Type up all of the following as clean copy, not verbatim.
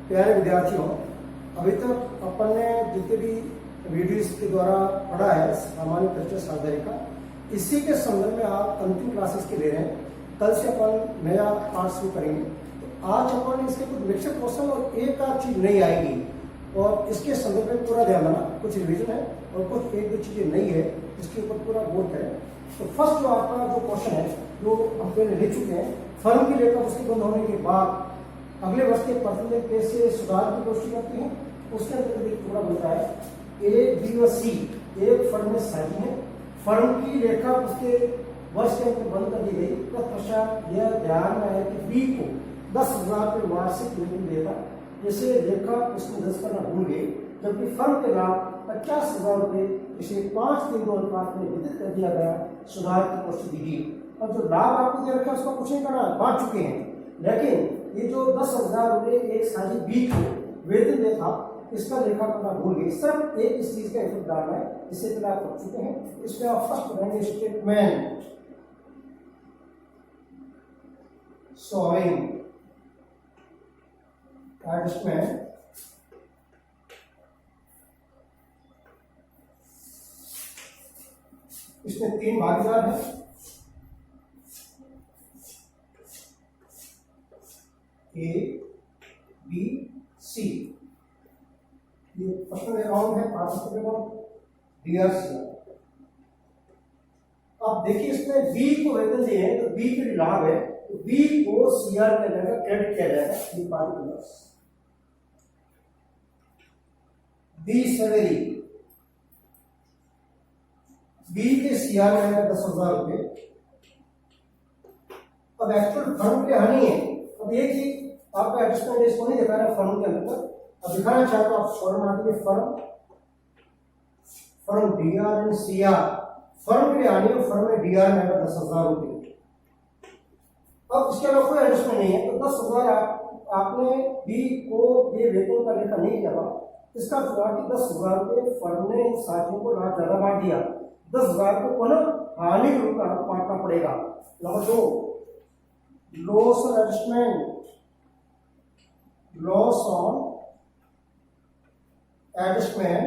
प्यारे विद्यार्थियों, अभी तक अपन ने जितने भी वीडियोस के द्वारा पढ़ा है सामान्य परिचय साधन का, इसी के संदर्भ में आप अंतिम क्लासेस के ले रहे हैं। कल से अपन नया पाठ शुरू करेंगे। तो आज अपन इसके कुछ मिक्सड क्वेश्चन और एक आध चीज नहीं आएगी और इसके संदर्भ में पूरा ध्यान देना। कुछ रिवीजन है और कुछ एक दो चीजें नई है, इसके ऊपर पूरा गौर करें। तो फर्स्ट जो आपका जो क्वेश्चन है जो हम पहले ले चुके हैं, फर्म की लेखा पुस्तक बंद होने के बाद अगले वर्ष के परसेंटेज कैसे सुधार की कोशिश करते हैं, उसके अंदर एक टुकड़ा बनता है ए, बी और सी। एक फर्म में शादी है, फर्म की लेखा पुस्तक वर्ष के अंदर बंद कर दी गई। तत्पश्चात यह ध्यान में आया कि बी को 10,000 रुपये वार्षिक वेतन देगा, जैसे लेखा पुस्तक दर्ज करना भूल गए, जबकि फर्म के लाभ 50,000 रुपये इसे 5-3 अनुपात में वितरित कर दिया गया। सुधार की कोशिश दीजिए। और जो लाभ आपको दे रखा है उसका कुछ नहीं करना, बांट चुके हैं, लेकिन ये जो 10,000 रुपये एक शादी बी को वेतन दे था, इसका लेखा करना भूल गए। सिर्फ एक इस चीज का इफेक्ट डालना है, इससे पहले आप कर चुके हैं। इसमें आप फर्स्ट बनाएंगे स्टेटमेंट शोइंग एडजस्टमेंट इसमें 3 भागीदार हैं, ए, बी, सी। ये पर्सनल अकाउंट है, पार्टनरशिप अकाउंट, डीआरसी। अब देखिए इसमें बी को वेतन दिए हैं तो बी के लाभ है, तो बी को सीआर किया जाएगा, क्रेडिट किया जाएगा। B particulars, B salary, B के सीआर में आएगा 10,000 रुपये। अब एक्चुअल फर्म की हानि है। अब एक ही आपका एडजस्टमेंट इसको नहीं दिखा रहा फर्म के अंदर, अब दिखाना चाहते हो आप फर्म आती है, firm D R and CR. Firm के लिए आनी है, फर्म में डीआर में आएगा 10,000 रुपये। अब इसके अलावा कोई एडजस्टमेंट नहीं है, तो 10,000 आपने बी को ये वेतन का लेखा नहीं किया था, इसका हुआ कि 10,000 रुपये फर्म ने साथियों को लाभ ज्यादा बांट दिया। 10,000 को पुनः हानि के रूप में बांटना पड़ेगा। Number 2, loss on adjustment, loss on adjustment.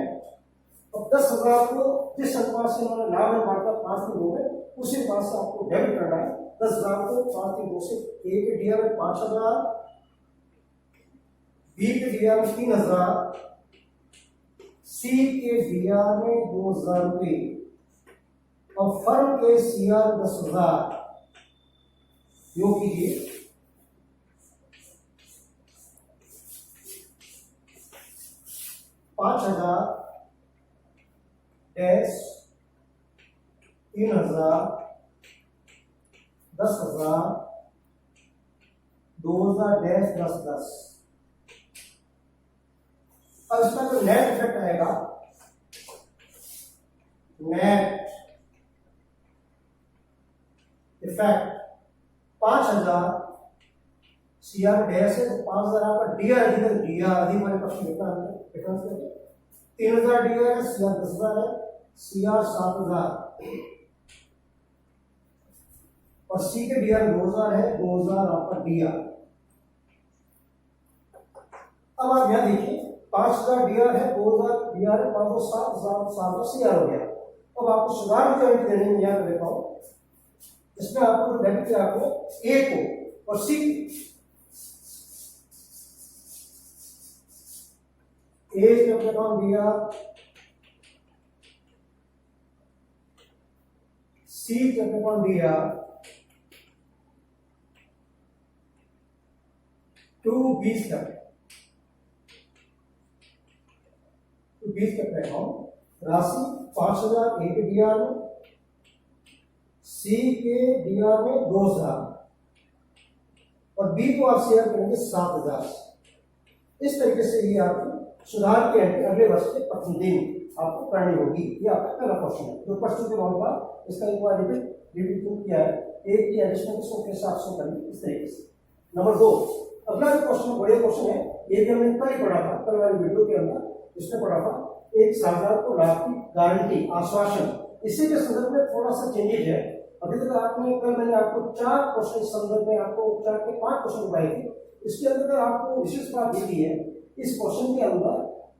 अब 10,000 को जिस अनुपात से उन्होंने लाभ में बांटा 5-2 में, उसी अनुपात से आपको डेबिट करना है। 10,000 को 5-3 से ए के डीआर में 5,000, बी के डीआर में 3,000, सी के डीआर में 2,000 रुपये और फर्म के सीआर 10,000। योग कीजिए, $5,000 डैश 3,000 10,000 2,000 डैश 10,10। अब इसका जो नेट इफेक्ट आएगा, नेट इफेक्ट 5,000 सीआर डैश है, तो 5,000 आपका डीआर अधिक, डीआर अधिक वाले पक्ष में डिफरेंस है। 3,000 डीआर है, सीआर 10,000 है, सीआर 7,000 और सी के डीआर 2,000 है, 2,000 आपका डीआर। अब आप यहां देखिए 5,000 डीआर है, 2,000 डीआर है, 7,000 सीआर हो गया। अब आपको सुधार की एंट्री देने में यहां देखा हो, इसमें आपको डेबिट किया आपको ए को और सी ए के अकाउंट दिया, सी के अकाउंट दिया, 2-20 तक, तो 20 तक का अकाउंट राशि 5,000 ए के डीआर में, सी के डीआर में 2,000 और बी को आप शेयर करेंगे 7,000। इस तरीके से ये आपकी सुधार की एंट्री अगले वर्ष के प्रथम दिन आपको करनी होगी। ये आपका पहला क्वेश्चन है जो प्रश्न के बारे में इसका एक बार रिपीट किया है। एक की एडिशनल को कैसे आप शो करेंगे इस तरीके से। नंबर 2, अगला जो क्वेश्चन बढ़िया क्वेश्चन है, ये भी हमने कल ही पढ़ा था, कल वाले वीडियो के अंदर इसमें पढ़ा था, एक साझेदार को लाभ की गारंटी आश्वासन। इसी के संदर्भ में थोड़ा सा चेंजेज है। अभी तक आपने कल मैंने आपको 4 क्वेश्चन संदर्भ में आपको 4 के 5 क्वेश्चन बताए थे, इसके अंदर आपको विशेष बात ये दी है, इस क्वेश्चन के अंदर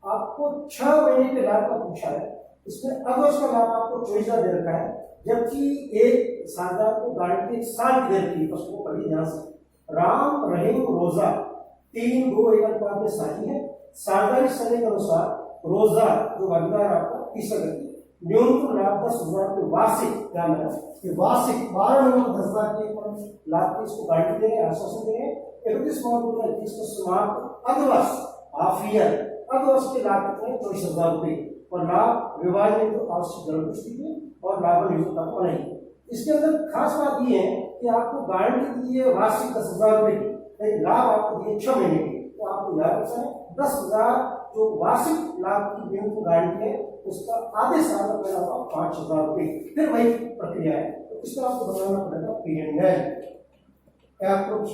आपको 6 महीने के लाभ का पूछा है। इसमें अगस्त का लाभ आपको 24,000 दे रखा है, जबकि एक साझेदार को गारंटी 1 साल की दे रखी है। उसको पढ़िए ध्यान से, राम, रहीम, रोजा 3, 2, 1 अनुपात में साझी है। साझेदारी समय के अनुसार रोजा जो भागीदार आपका 30 करती है। न्यूनतम लाभ 10,000 के वार्षिक, क्या मतलब वार्षिक 12 नवंबर 10,000 के लाभ की इसको गारंटी दे रहे हैं, आश्वासन दे रहे हैं। 31 मार्च 2021 को समाप्त अगवर्ष हाफ ईयर अगवर्ष के लाभ कितने 24,000 रुपये और लाभ विभाजन तो आवश्यक जरूर कीजिए और लाभ नियोजकता को नहीं। इसके अंदर खास बात ये है कि आपको गारंटी दी है वार्षिक 10,000 रुपये की, लेकिन लाभ आपको दिए 6 महीने की। तो आपको याद रखना है 10,000 जो वार्षिक लाभ की न्यूनतम गारंटी है उसका आधे साल में मेरा होगा 5,000 रुपये। फिर वही प्रक्रिया है, तो इसका आपको बनाना पड़ेगा period approach.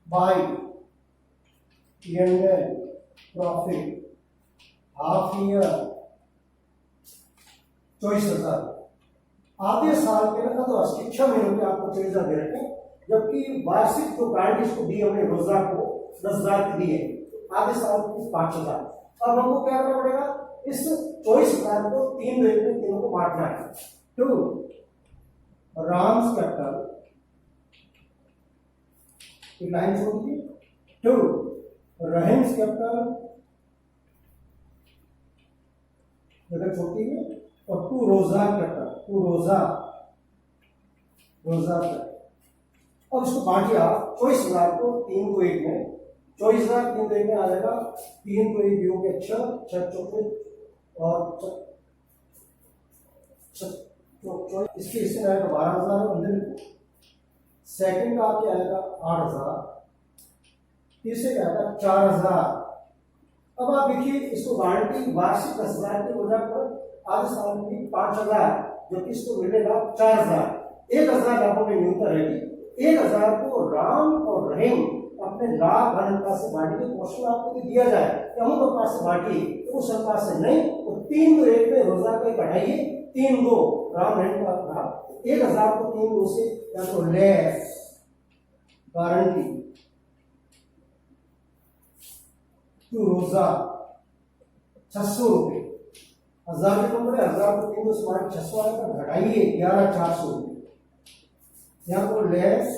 By P&L profit half year 24,000, आधे साल के ना तो 6 महीनों के आपको 24,000 दे रखे, जबकि वार्षिक जो गारंटी इसको दी हमने रोजगार को 10,000 की दी है, आधे साल को 5,000। अब हमको क्या करना पड़ेगा, इस 24,000 को 3 रेट में तीनों को बांटना है। 2 राम्स कैपिटल, एक लाइन छोड़ दीजिए, 2 रहीम्स कैपिटल जगह छोटी है, और 2 रोजा कैपिटल, 2 रोजा कैपिटल। अब इसको बांटिए आप 24,000 को 3 को 1 में, 24,000 3 को 1 में आ जाएगा, 3 को 1 योग के 6, 6 चौके और इसके हिस्से में आएगा 12,000 अंदर। सेकंड का आपके आएगा 8,000, तीसरे का आएगा 4,000। अब आप देखिए इसको गारंटी वार्षिक 10,000 की वजह पर आधे साल की 5,000, जबकि इसको मिलेगा 4,000। 1,000 लाभों में न्यूनतम रहेगी। 1,000 को राम और रहीम अपने लाभ अनुपात से बांटिए। क्वेश्चन आपको दिया जाए कि अमुक अनुपात से बांटिए, तो उस अनुपात से नहीं, तो 3 रेट में रोजा को बढ़ाइए, 3 2 राम रहीम का लाभ 1,000 को 3 2 से या तो लेस गारंटी टू रोजा 600 रुपये, 1,000 के कम 1,000 को 3 से 600 आएगा, घटाइए 11,400 रुपये। यहाँ पर लेस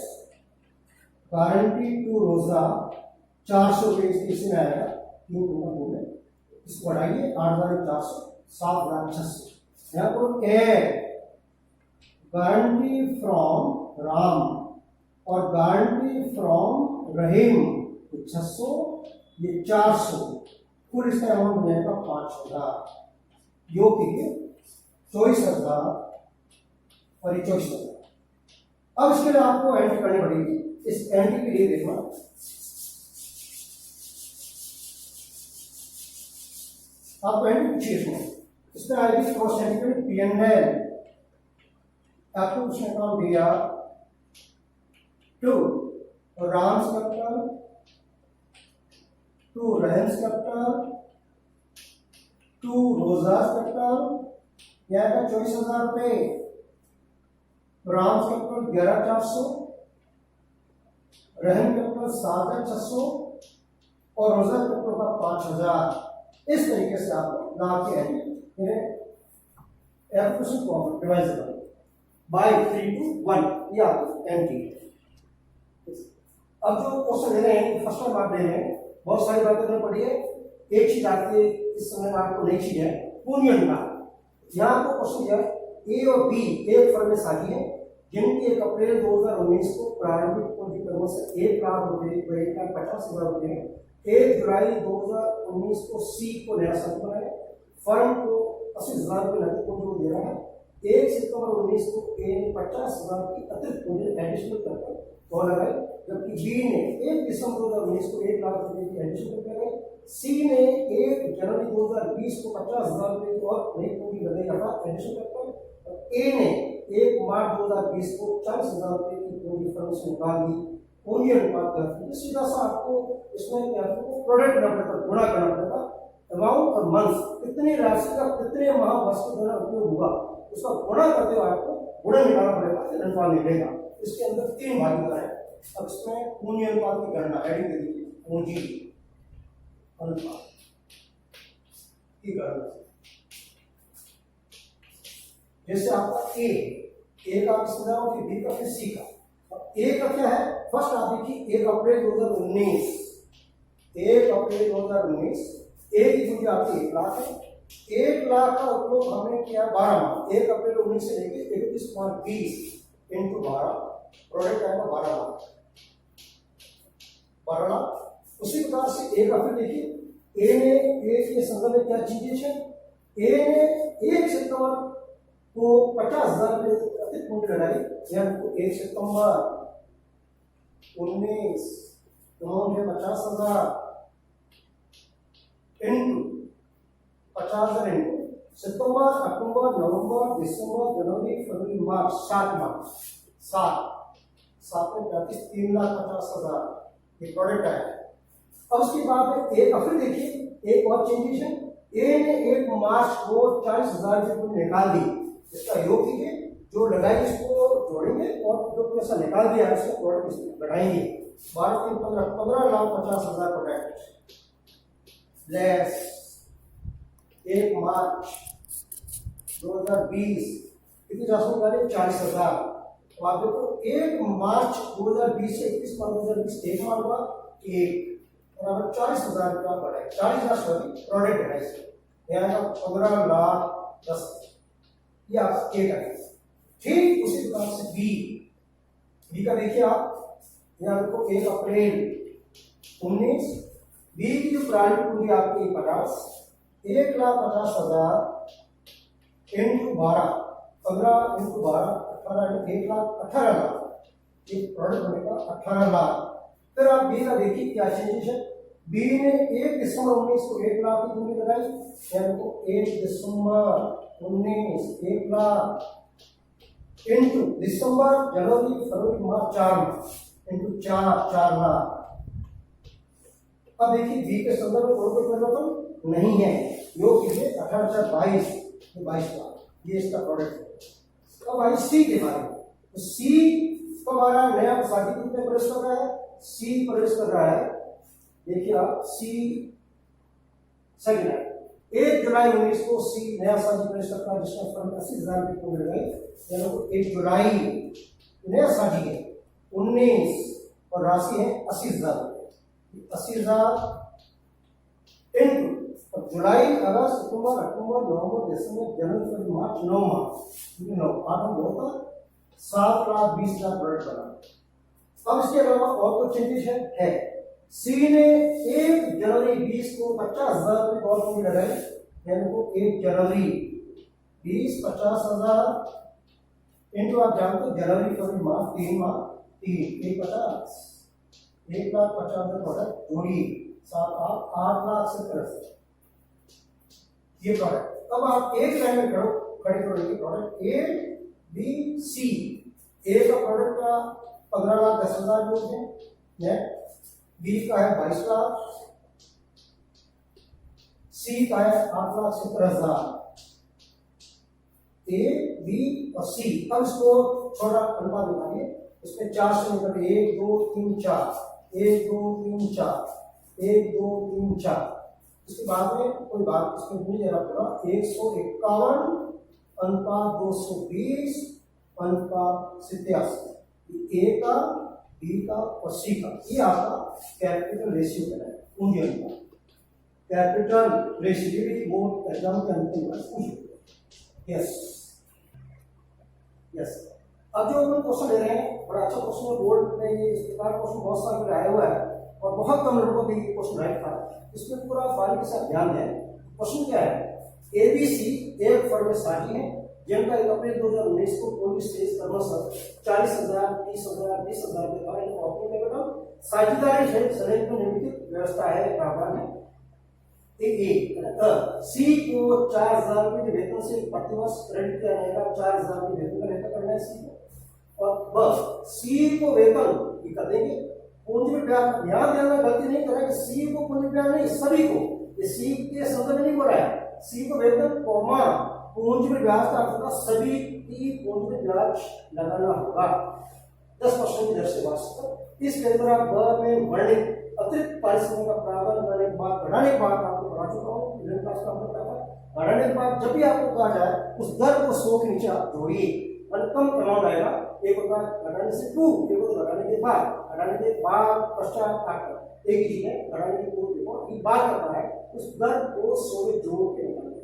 गारंटी टू रोजा 400 रुपये इसमें आएगा, 3 में इसको बढ़ाइए 8,400 7,600। यहाँ पर ए गारंटी फ्रॉम राम और गारंटी फ्रॉम रहीम 600, ये 400, कुल इसका अमाउंट हो जाएगा 5,000, जो कि 24,000 और 24,000। अब इसके लिए आपको एंट्री करनी पड़ेगी। इस एंट्री के लिए देखना, आपको एंट्री पूछिए इसमें आएगी क्रॉस एंट्री में P&L, आपको उसने काम दिया 2 Ram's capital, 2 Rahim's capital, 2 Rojas capital, यह आएगा 24,000 रुपये। राम्स कैपिटल 11,400, रहीम कैपिटल 7,600 और रोजा कैपिटल का 5,000। इस तरीके से आप लाभ के डिवाइजेबल बाय 3 to 1, ये आपकी एंट्री है। अब जो क्वेश्चन दे रहे हैं, फर्स्ट टाइम आप दे रहे हैं, बहुत सारी बातें करनी पड़ी है। एक चीज आपके इस समय में आपको नई चीज है, पूंजी का। यहाँ को क्वेश्चन है ए और बी एक फर्म में साझी है, जिनकी 1 अप्रैल 2019 को प्रारंभिक पूंजी क्रम से 1,50,000 रुपये 1 जुलाई 2019 को सी को नया संतुलन है, फर्म को 80,000 रुपये नकद पूंजी दे रहा है। 1 सितंबर 19 को ए ने 50,000 की अतिरिक्त पूंजी एडिशनल करके और लगाई, जबकि बी ने 1 दिसंबर 2019 को 1 लाख रुपए की एडिशनल लगाई। सी ने 1 जनवरी 2020 को 50,000 रुपए की और नई पूंजी लगाई यहाँ एडिशनल करके, और ए ने 1 मार्च 2020 को 40,000 रुपए की पूंजी फर्म से निकाल दी। पूंजी अनुपात का सीधा सा आपको इसमें क्या प्रोडक्ट करना पड़ेगा, गुणा करना पड़ेगा। अमाउंट और मंथ, कितनी राशि का कितने माह वर्ष के दौरान उपयोग हुआ उसका गुणा करते हुए आपको गुणा निकालना पड़ेगा, फिर अनुपात निकलेगा। इसके अंदर 3 भाग है। अब इसमें पूंजी अनुपात की गणना हेडिंग दे दीजिए, पूंजी अनुपात की गणना। जैसे आपका ए का किसका हो, फिर बी का, फिर सी का। अब ए का क्या है, फर्स्ट आप देखिए 1 अप्रैल 2019, 1 अप्रैल 2019 ए की पूंजी आपकी 1 लाख है। 1 लाख का उपयोग हमने किया 12 माह, 1 अप्रैल 19 से लेके 31 मार्च 20 इंटू 12, प्रोडक्ट आएगा 12 लाख, 12 लाख। उसी प्रकार से ए का फिर देखिए, ए ने ए के संदर्भ में क्या चीजें है, ए ने 1 सितंबर को 50,000 रुपये अतिरिक्त पूंजी लगाई, यानी 1 सितंबर 19 अमाउंट है 50,000 इंटू 50,000 इंटू सितंबर, अक्टूबर, नवंबर, दिसंबर, जनवरी, फरवरी, मार्च, 7 माह, 7 में 35, 3,50,000 ये प्रोडक्ट आया। अब उसके बाद में एक फिर देखिए एक और चेंजेस है, ए ने 1 मार्च को 40,000 रुपये निकाल दी, इसका योग कीजिए, जो लगाई इसको जोड़ेंगे और जो पैसा निकाल दिया इसका प्रोडक्ट इसमें बढ़ाएंगे, 12 3 15 15,50,000 प्रोडक्ट लेस 1 मार्च 2020 कितनी राशि निकाली 40,000। तो आप देखो 1 मार्च 2020 से 31 मार्च 2020 एक माह हुआ 1 बराबर 40,000 रुपया बढ़ा, 40,000 सॉरी प्रोडक्ट है इसमें, यहाँ का 15,10,000 ये आपका ए का है। ठीक उसी प्रकार से बी का देखिए आप, यहाँ देखो 1 अप्रैल 19, बी की जो प्रारंभिक पूंजी आपकी 50, 1,50,000 इंटू 12, 15 इंटू 12 18, 1,18,000 ये प्रोडक्ट बनेगा 18 लाख। फिर आप बी का देखिए क्या चेंजेस है, बी ने 1 दिसंबर 19 को 1 लाख की पूंजी लगाई, यानी को 1 दिसंबर 19 1 लाख इंटू दिसंबर, जनवरी, फरवरी, मार्च 4 इंटू 4 लाख। अब देखिए बी के संदर्भ में कोई परिवर्तन नहीं है, योग कीजिए 18,22 22 लाख, ये इसका प्रोडक्ट है। अब आई सी के बारे में, तो सी को हमारा नया साथी कितने प्रवेश कर रहा है, सी प्रवेश कर रहा है, देखिए आप सी सेकंड है 1 जुलाई 19 को सी नया साथी प्रवेश करता है, जिसका फंड 80,000 रुपये को मिल गए, यानी 1 जुलाई नया साथी है 19 और राशि है 80,000 रुपये, 80,000 इंटू जुलाई, अगस्त, सितंबर, अक्टूबर, नवंबर, दिसंबर, जनवरी, फरवरी, मार्च 9 माह, 9 8 होता 7,20,000 प्रोडक्ट बना। अब इसके अलावा और कुछ चेंजेस है, सी ने 1 जनवरी 20 को 50,000 रुपये और पूंजी लगाई, यानी को 1 जनवरी 20 50,000 इंटू आप जानते हो जनवरी, फरवरी, मार्च 3 माह 3 1 50 1,50,000 प्रोडक्ट जोड़ी 7 8 लाख से प्लस ये प्रोडक्ट। अब आप एक लाइन में खड़े करोगे प्रोडक्ट ए बी सी, ए का प्रोडक्ट का 15,10,000 योग है, बी का है 22 लाख, सी का है 8,70,000, ए बी और सी। अब इसको थोड़ा अनुपात निकालिए, इसमें 4 से निकल 1 2 3 4 1 2 3 4 1 2 3 4, इसके बाद में कोई बात इसमें भूल जाना पूरा 151 अनुपात 220 अनुपात 87, ए का बी का और सी का, ये आपका कैपिटल रेशियो कहलाए, पूंजी अनुपात कैपिटल रेशियो भी बोर्ड एग्जाम के अंतिम वर्ष पूछे। यस यस, अब जो हम क्वेश्चन ले रहे हैं बड़ा अच्छा क्वेश्चन है, बोर्ड में ये इस प्रकार क्वेश्चन बहुत सारे आया हुआ है और बहुत कम लोगों को ये क्वेश्चन राइट था, इसमें पूरा बारीकी से ध्यान है। क्वेश्चन क्या है, एबीसी एक फर्म में साझी है जिनका 1 अप्रैल 2019 को पूंजी शेष क्रमशः 40,000 30,000 20,000 रुपये का ऑपरेटिंग कैपिटल साझेदारी संयुक्त में निम्नलिखित व्यवस्था है, प्रावधान है। सी को 4,000 रुपये के वेतन से प्रतिवर्ष क्रेडिट किया जाएगा, 4,000 रुपये वेतन का लेकर करना है सी को, और बस सी को वेतन ये कर देंगे। पूंजी में ब्याज ध्यान देना, गलती नहीं करें कि सी को पूंजी ब्याज नहीं, सभी को ये सी के संदर्भ में नहीं बोला है, सी को वेतन कॉमा पूंजी में ब्याज का अर्थ होगा सभी की पूंजी में ब्याज लगाना होगा 10% की दर से वार्षिक। इस पेपर आप ब में वर्णित अतिरिक्त पारिश्रमिक का प्रावधान करने के बाद बढ़ाने के बाद आपको बढ़ा चुका हूँ इलेवन क्लास का हमने पढ़ा। बढ़ाने के बाद जब भी आपको कहा जाए उस दर को 100 के नीचे आप जोड़िए और कम अमाउंट आएगा। एक होता है घटाने से 2, एक होता है घटाने के बाद। घटाने के बाद पश्चात आकर एक ही चीज है, घटाने के पूर्व देखो ये बात करता है उस दर को 100 में जोड़ के निकालना है।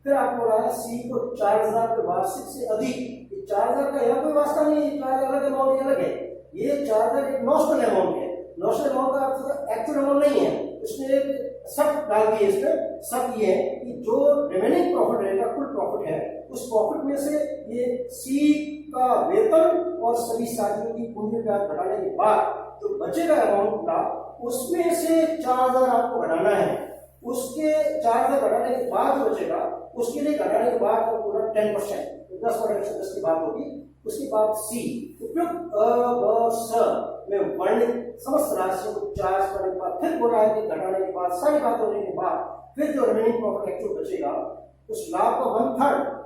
फिर आपको रहा सी को 4000 के वार्षिक से अधिक, ये 4000 का यहाँ कोई वास्ता नहीं है, 4000 अलग अमाउंट अलग है, ये 4000 एक नॉमिनल अमाउंट है। नॉमिनल अमाउंट का अर्थ एक्चुअल अमाउंट नहीं है, उसमें एक शर्त डाल दी है। इसमें शर्त ये है कि जो रिमेनिंग प्रॉफिट रहेगा, कुल प्रॉफिट है, उस प्रॉफिट में से ये सी का वेतन और सभी साथियों की पूंजी ब्याज घटाने के बाद जो बचेगा अमाउंट का, उसमें से 4000 आपको घटाना है। उसके 4000 घटाने के बाद जो बचेगा उसके लिए घटाने के बाद तो पूरा 10%, 10% 10 की बात होगी। उसके बाद सी उपयुक्त अ में वर्णित समस्त राशियों को चार्ज करने के बाद फिर बोला है कि घटाने के बाद सारी बात होने के बाद फिर जो रिमेनिंग प्रॉफिट एक्चुअल बचेगा उस लाभ का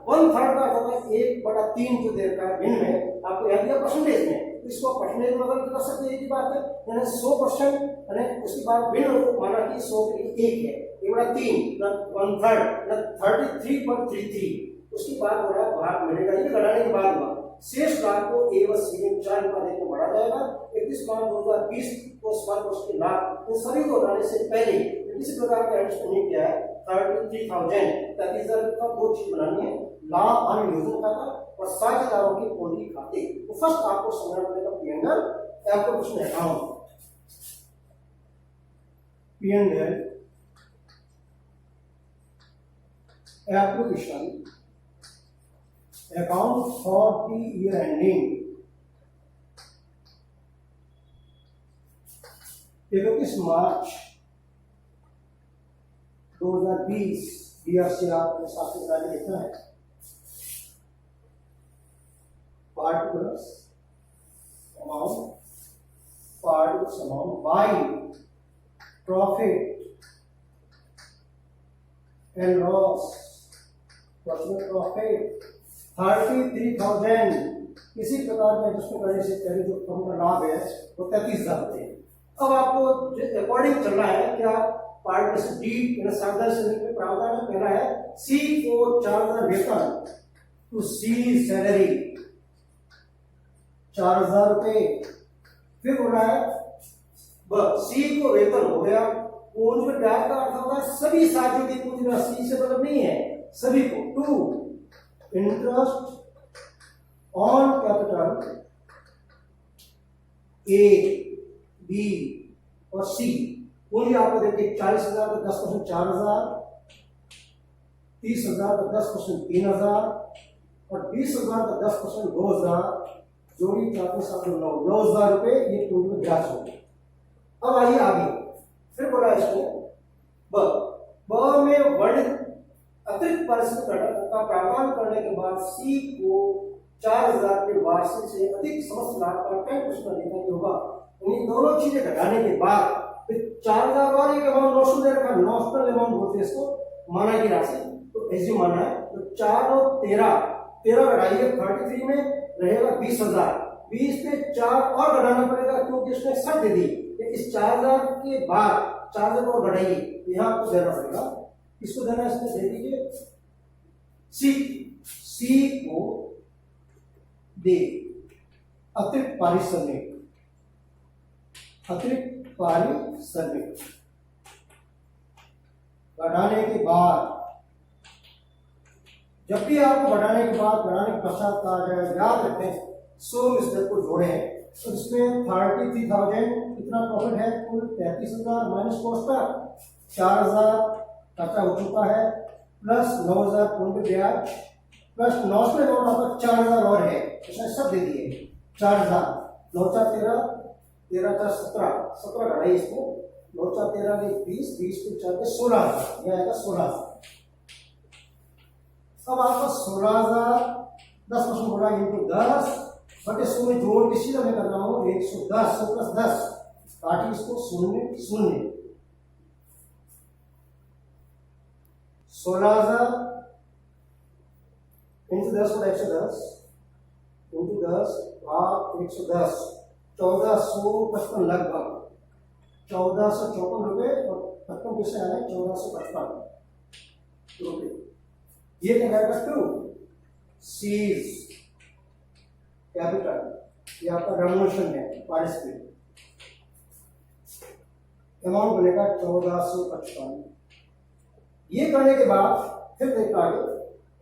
1/3 का होगा 1/3 जो देर का भिन्न में आपको यह दिया परसेंटेज में, इसको परसेंटेज में बदल कर सकते हैं। एक ही बात है, यानी 100% यानी उसके बाद भिन्न को माना कि 100 के लिए 1 है, 1/3 ना 1/3 ना 33.33। उसके बाद हो रहा है भाग मिलेगा, ये घटाने के बाद हुआ शेष लाभ को ए व सी में 4 अनुपात में बढ़ा जाएगा। 31 मार्च 2020 को स्मार्ट वर्ष के लाभ इन सभी को घटाने से पहले इसी प्रकार का एडजस्ट नहीं किया है। 33,000 का दो चीज बनानी है, लाभ हानि योजना खाता और साझेदारों की पूंजी खाते। तो फर्स्ट आपको समझना पड़ेगा पीएनएल, आपको कुछ नहीं account PNL application account for the year ending 31 March 2020 BRC आपके साथ में लिखना है। particulars amount by profit and loss, profit 33,000। इसी प्रकार में जिसको करने से पहले जो फर्म का लाभ है वो 33,000 थे। अब आपको अकॉर्डिंग चलना है क्या पार्ट से डी इन सावधान से में प्रावधान में कहना है सी को 4000 वेतन टू सी सैलरी 4000 रुपए। फिर बोला है सी को वेतन हो गया, पूंजी में ब्याज का अर्थ होगा सभी साथियों की पूंजी में सी से मतलब नहीं है, सभी को। To interest on capital A B और सी। पूंजी आपको देखिए 40,000 का 10% 4,000, 30,000 का 10% 3,000 और 20,000 का 10% 2,000, जोड़ी 9,000 रुपए ये पूंजी में ब्याज हो गया। अब आइए आगे, फिर बोला इसमें ब में वर्णित अतिरिक्त पारिश्रमिक का प्रावधान करने के बाद सी को 4,000 के वार्षिक से अधिक समस्त लाभ का 10% देना होगा। इन दोनों चीजें घटाने के बाद फिर 4,000 और एक अमाउंट नॉमिनल दे रखा, नॉमिनल अमाउंट बोलते हैं इसको, माना की राशि। तो ऐसे माना है तो 4 और 13 घटाइए 33 में रहेगा 20,000। 20 पे 4 और घटाना पड़ेगा क्योंकि इसमें शर्त दे दी इस 4,000 के बाद 4,000 को घटाइए, यहाँ आपको देना पड़ेगा। इसको देना इसमें दे दीजिए सी को दे अतिरिक्त पारिश्रमिक बढ़ाने के बाद, जब भी आपको बढ़ाने के पश्चात कहा जाए याद रखें 100 में स्टेप को जोड़े तो इसमें 33,000 कितना प्रॉफिट है, कुल 33,000 माइनस कॉस्ट का 4,000 खर्चा हो चुका है, प्लस 9,000 पूंजी ब्याज, प्लस नॉमिनल अमाउंट आपका 4,000 और है, इसमें सब दे दिए 4,000, 9,4 13 17 घटाइए इसको, 9,13 में 20 के 4 के 16,000, यह आएगा 16,000। अब आपका 16,000 10% होगा इंटू 10 बटे 100 में जोड़ के सीधा मैं कर रहा हूँ 110 प्लस 10 काटिए इसको 0 0 16,000 इंटू 10 बटा 110 इंटू 10 भाग 110, 1455 लगभग 1454 रुपये और 55 पैसे आ रहे 1455 रुपये। ये कहलाएगा टू सीज कैपिटल, ये आपका रेवोल्यूशन है पार्टिसिपेट। अमाउंट बनेगा 1455। ये करने के बाद फिर देखना आगे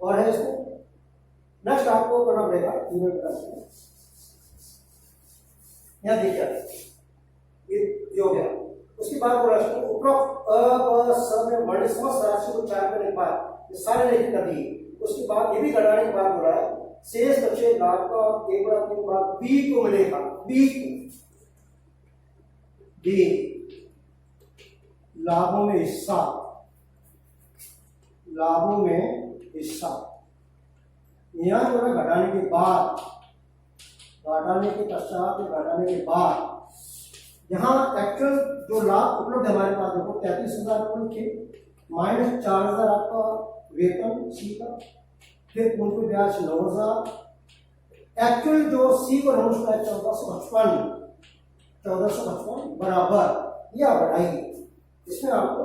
और है इसमें नेक्स्ट आपको करना पड़ेगा यहाँ देखिए ये हो गया। उसके बाद बोला उपरोक्त में वर्णित समस्त राशि को 4 करने के बाद ये सारे लेखन कर दिए। उसके बाद ये भी घटाने के बाद बोला है शेष बचे लाभ का 1/3 भाग बी को मिलेगा। बी लाभों में हिस्सा, लाभों में हिस्सा यहां जो है घटाने के बाद, घटाने के पश्चात, घटाने के बाद यहां एक्चुअल जो लाभ उपलब्ध हमारे पास देखो 33,000 के माइनस 4,000 आपका वेतन सी का, फिर पूंजी ब्याज 9,000, एक्चुअल जो सी को नमस्कार है 1455 बराबर या बढ़ाइए। इसमें आपको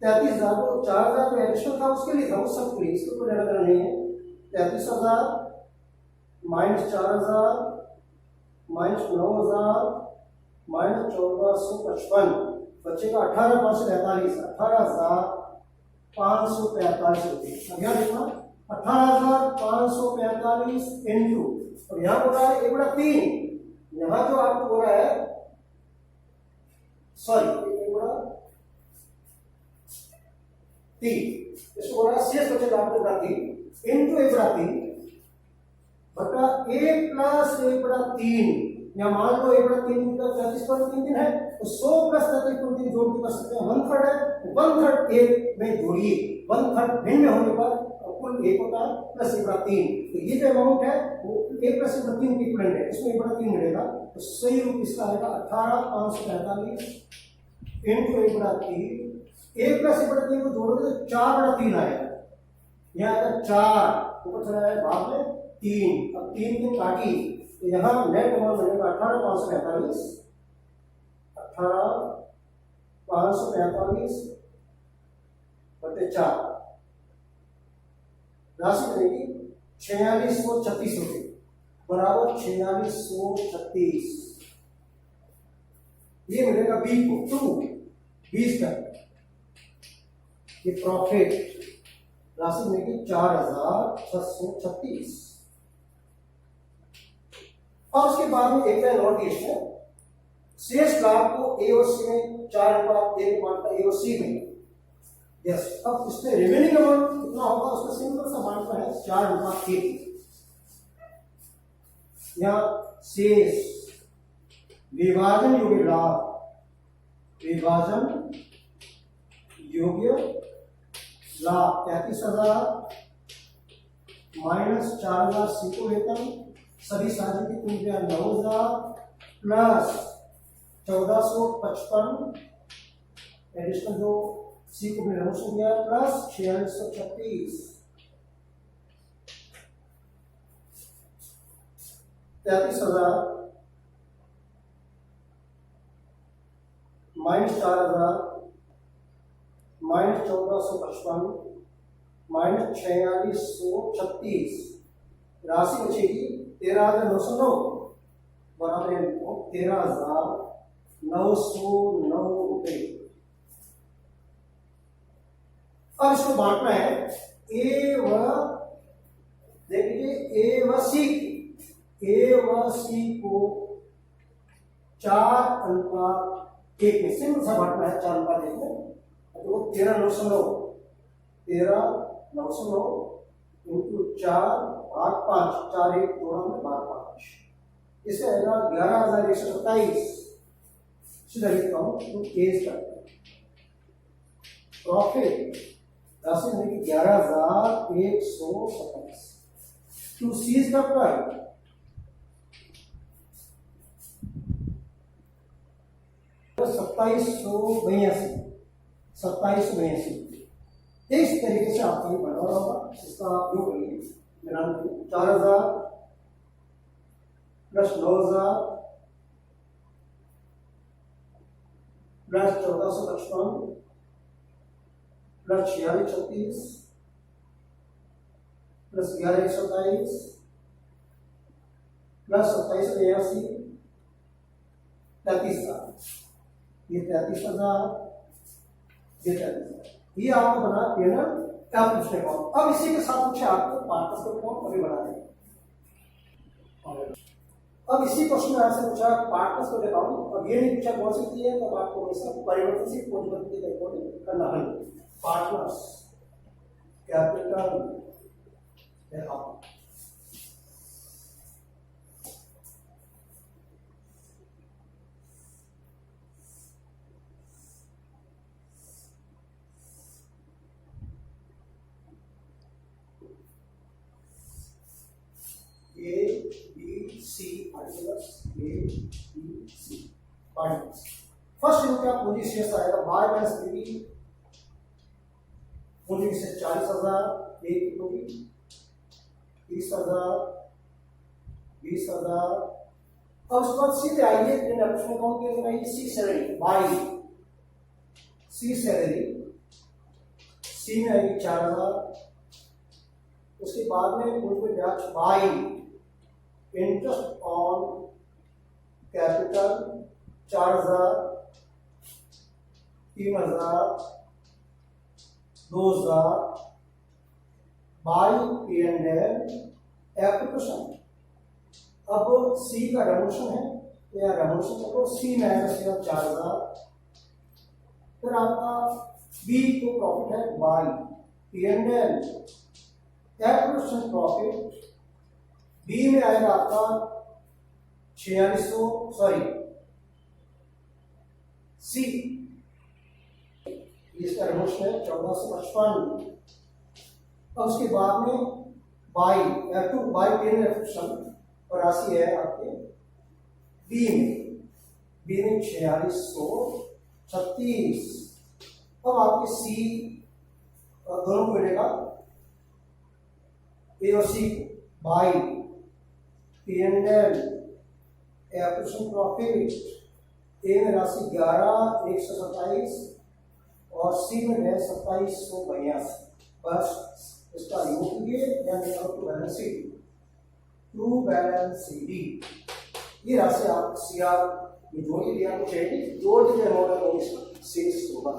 33,000 को 4,000 जो एडिशनल था उसके लिए था, उस सब के लिए, इसको कोई लेना देना नहीं है। 33,000 माइनस 4,000 माइनस 9,000 माइनस 1455 बचेगा 18,545, 18,545 रुपये। अब यहाँ देखना 18,545 इंटू और यहाँ बोल रहा है 1/3, यहाँ जो आपको बोल रहा है सॉरी 1/3, इसको बोल रहा है शेष बचे लाभ 1/3 इंटू 1/3 बटा 1 प्लस 1/3। या मान लो 1/3 का 33 दिन है तो 100 प्लस 33 जोड़ के कर सकते हैं 1/3 है, 1/3 1 में जोड़िए, 1/3 भिन्न होने पर कुल 1 होता है प्लस 1/3। तो ये जो अमाउंट है वो 1 प्लस 1/3 की इक्विवेलेंट है, इसमें 1/3 मिलेगा। तो सही रूप इसका आएगा 18,545 इंटू 1/3। 1 प्लस 1/3 को जोड़ोगे तो 4/3 आएगा। यहाँ आएगा 4 ऊपर चला जाएगा भाग में 3। अब 3 दिन काटी तो यहाँ नेट अमाउंट बनेगा 18,545 बटे 4 राशि बनेगी 4636 रुपये बराबर 4636। ये मिलेगा बी को 20 का ये प्रॉफिट राशि मिलेगी 4636। और उसके बाद में एक लाइन और दी है शेष लाभ को ए और सी में 4/1 ए और सी में। यस, अब इसमें रिमेनिंग अमाउंट कितना होगा उसका सिंपल सा मानना है 4/1। या शेष विभाजन योग्य लाभ, विभाजन योग्य लाभ 33,000 माइनस 4,000 सी को वेतन, सभी साझी की कुल ब्याज 9,000 प्लस 1455 एडिशनल जो सी को मैंने नोट किया प्लस 4636। 33,000 माइनस 4,000 माइनस 1455 माइनस 4636 राशि बचेगी 13,909 बराबर 13,909 रुपये। अब इसको बांटना है ए व देखिए ए व सी को 4/1 में सिंपल सा बांटना है 4/1 में। तो 13,909 इंटू 4 भाग 5, 4 1 जोड़ा में भाग 5, इससे आएगा 11,127। सीधा लिखता हूं तो केस करते हैं प्रॉफिट राशि मिलेगी 11,127 टू सीज का प्राइस 2782। इस तरीके से आपका ये बना होगा। इसका योग करिए 4000 plus 9000 plus 1455 plus 4636 plus 11127 plus 2782 33,000, ये 33,000, ये 33,000, ये आपको बना पेनल क्या पूछने का। अब इसी के साथ पूछे आपको पार्टनर्स फॉर्म अभी बना दें। अब इसी क्वेश्चन में आपसे पूछा पार्टनर्स को अकाउंट, अब ये नहीं पूछा कौन सी है, तो आपको हमेशा परिवर्तनशील पूंजीपति के अकॉर्डिंग करना है। Partners capital account, A B C particulars A B C particulars. First इनका पूंजी शेष आएगा बाय माइनस पीवी, पूंजी से 40,000, एक की पूंजी 30,000, 20,000। अब उसके बाद सीधे आइए इन ऑप्शन अकाउंट के अंदर आइए C salary by C salary, C में आएगी 4,000, उसके बाद में पूंजी ब्याज by interest on capital 4,000, 3,000, 2,000 by P&L application. अब सी का रेवोल्यूशन है या रेवोल्यूशन को सी माइनस 4,000, फिर आपका बी को प्रॉफिट है bye P&L application profit, B में आएगा आपका 4600, सॉरी सी इसका रेवोल्यूशन है 1455। अब उसके बाद में by F2 by pen efficient और राशि है आपके बी में 4636। अब आपके सी दोनों को मिलेगा ए और सी बाई P&L एप्लीकेशन प्रॉफिट, ए में राशि 11,127 और सी में है 2782। बस इसका योग कीजिए यानी टू बैलेंस शीट ये राशि आप सीआर में जोड़ दिया, आपको चाहिए जोड़ दीजिए, शेष होगा।